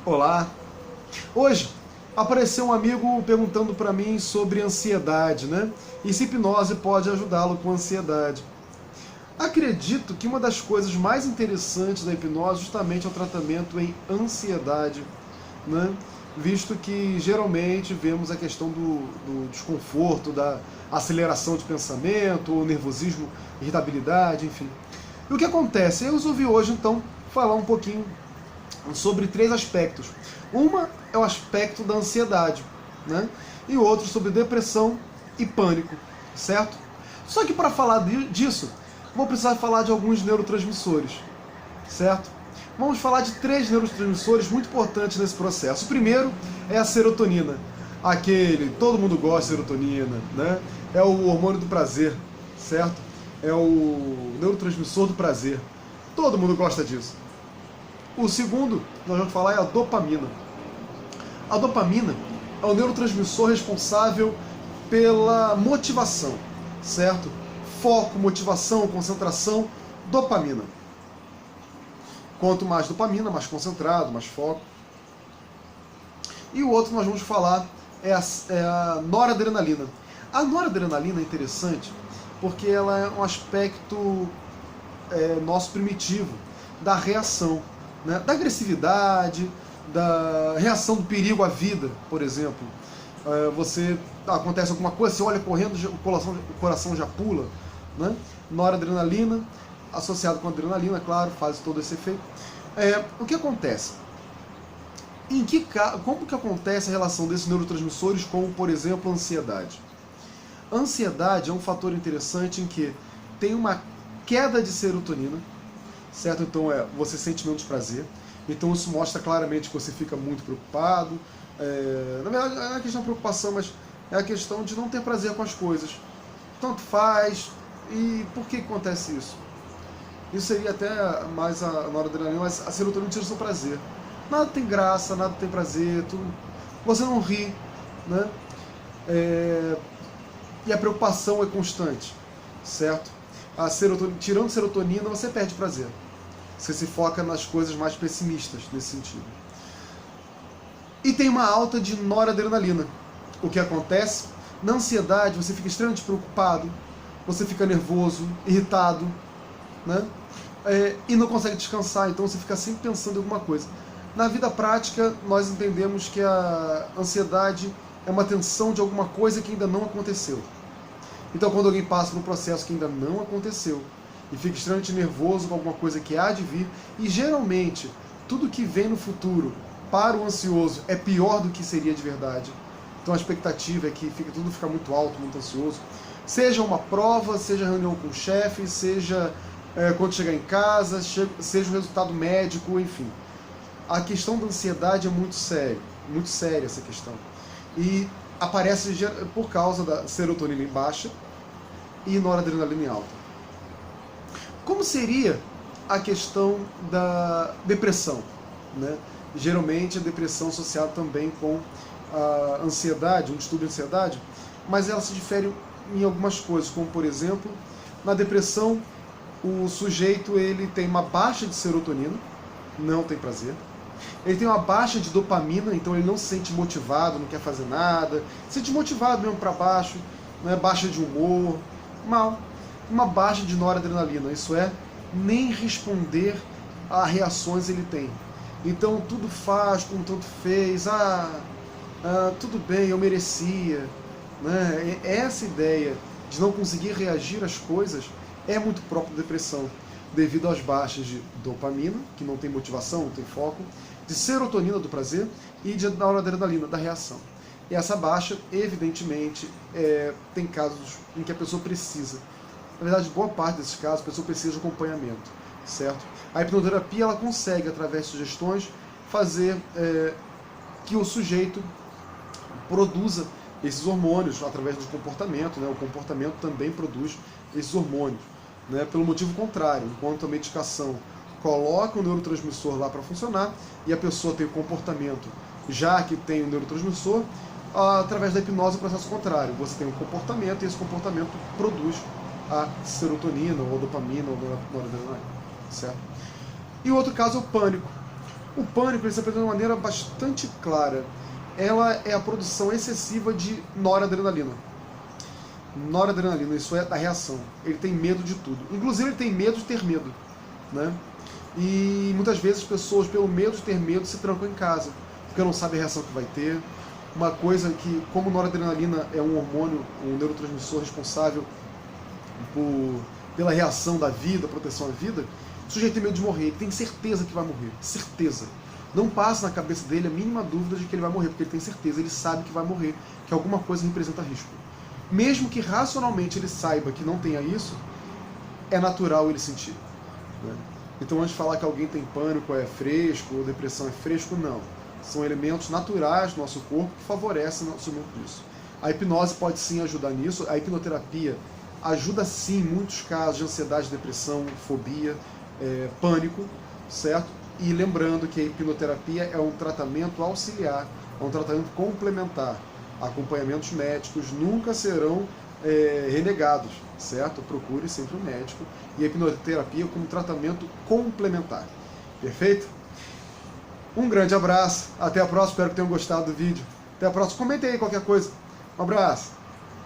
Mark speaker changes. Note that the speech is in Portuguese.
Speaker 1: Olá! Hoje apareceu um amigo perguntando para mim sobre ansiedade, né? E se hipnose pode ajudá-lo com ansiedade. Acredito que uma das coisas mais interessantes da hipnose justamente é o tratamento em ansiedade, né? Visto que geralmente vemos a questão do desconforto, da aceleração de pensamento, ou nervosismo, irritabilidade, enfim. E o que acontece? Eu resolvi hoje então falar um pouquinho sobre três aspectos. Uma é o aspecto da ansiedade, né? E outro sobre depressão e pânico, certo? Só que para falar disso, vou precisar falar de alguns neurotransmissores, certo? Vamos falar de três neurotransmissores muito importantes nesse processo. O primeiro é a serotonina, todo mundo gosta de serotonina, né? É o hormônio do prazer, certo? É o neurotransmissor do prazer. Todo mundo gosta disso. O segundo que nós vamos falar é a dopamina. A dopamina é o neurotransmissor responsável pela motivação, certo? Foco, motivação, concentração, dopamina. Quanto mais dopamina, mais concentrado, mais foco. E o outro que nós vamos falar é a noradrenalina. A noradrenalina é interessante porque ela é um aspecto nosso primitivo da reação, né? Da agressividade, da reação do perigo à vida, por exemplo. Acontece alguma coisa, você olha correndo, o coração já pula, né? Noradrenalina, associado com adrenalina, claro, faz todo esse efeito. O que acontece? Como que acontece a relação desses neurotransmissores com, por exemplo, a ansiedade? A ansiedade é um fator interessante em que tem uma queda de serotonina, certo? Então você sente menos prazer. Então isso mostra claramente que você fica muito preocupado. Na verdade, não é a questão de preocupação, mas é a questão de não ter prazer com as coisas. Tanto faz. E por que acontece isso? Isso seria até mais a noradrenalina, mas a serotonina tira o seu prazer. Nada tem graça, nada tem prazer, você não ri, né? E a preocupação é constante, certo? Tirando serotonina, você perde prazer. Você se foca nas coisas mais pessimistas nesse sentido. E tem uma alta de noradrenalina. O que acontece? Na ansiedade, você fica extremamente preocupado, você fica nervoso, irritado, né? E não consegue descansar, então você fica sempre pensando em alguma coisa. Na vida prática, nós entendemos que a ansiedade é uma tensão de alguma coisa que ainda não aconteceu. Então, quando alguém passa por um processo que ainda não aconteceu, e fica extremamente nervoso com alguma coisa que há de vir, e geralmente, tudo que vem no futuro para o ansioso é pior do que seria de verdade. Então a expectativa é que tudo fica muito alto, muito ansioso. Seja uma prova, seja reunião com o chefe, seja quando chegar em casa, seja um resultado médico, enfim. A questão da ansiedade é muito séria essa questão. E aparece por causa da serotonina em baixa e noradrenalina em alta. Como seria a questão da depressão, né? Geralmente a depressão associada também com a ansiedade, um distúrbio de ansiedade, mas ela se difere em algumas coisas, como por exemplo, na depressão o sujeito ele tem uma baixa de serotonina, não tem prazer, ele tem uma baixa de dopamina, então ele não se sente motivado, não quer fazer nada, se sente motivado mesmo para baixo, né? Baixa de humor, uma baixa de noradrenalina, isso é, nem responder a reações ele tem. Então tudo faz como tanto fez, tudo bem, eu merecia, né? Essa ideia de não conseguir reagir às coisas é muito própria da depressão, devido às baixas de dopamina, que não tem motivação, não tem foco, de serotonina do prazer e de noradrenalina da reação. E essa baixa, evidentemente, tem casos em que a pessoa precisa. Na verdade, boa parte desses casos, a pessoa precisa de acompanhamento, certo? A hipnoterapia ela consegue, através de sugestões, fazer que o sujeito produza esses hormônios através do comportamento, né? O comportamento também produz esses hormônios, né? Pelo motivo contrário, enquanto a medicação coloca o neurotransmissor lá para funcionar e a pessoa tem o comportamento, já que tem o neurotransmissor, através da hipnose é o processo contrário. Você tem um comportamento e esse comportamento produz a serotonina, ou a dopamina, ou a noradrenalina, certo? E o outro caso é o pânico. O pânico ele se apresenta de uma maneira bastante clara. Ela é a produção excessiva de noradrenalina. Noradrenalina, isso é da reação. Ele tem medo de tudo. Inclusive ele tem medo de ter medo, né? E muitas vezes as pessoas, pelo medo de ter medo, se trancam em casa, porque não sabem a reação que vai ter. Uma coisa que, como noradrenalina é um hormônio, um neurotransmissor responsável pela reação da vida, proteção à vida, o sujeito tem medo de morrer, ele tem certeza que vai morrer, certeza. Não passa na cabeça dele a mínima dúvida de que ele vai morrer, porque ele tem certeza, ele sabe que vai morrer, que alguma coisa representa risco. Mesmo que racionalmente ele saiba que não tenha isso, é natural ele sentir, né? Então, antes de falar que alguém tem pânico, é fresco, ou depressão é fresco, não. São elementos naturais do nosso corpo que favorecem o assumimento disso. A hipnose pode sim ajudar nisso, a hipnoterapia ajuda sim em muitos casos de ansiedade, depressão, fobia, pânico, certo? E lembrando que a hipnoterapia é um tratamento auxiliar, é um tratamento complementar. Acompanhamentos médicos nunca serão renegados, certo? Procure sempre um médico. E a hipnoterapia como tratamento complementar. Perfeito? Um grande abraço, até a próxima, espero que tenham gostado do vídeo. Até a próxima, comentem aí qualquer coisa. Um abraço!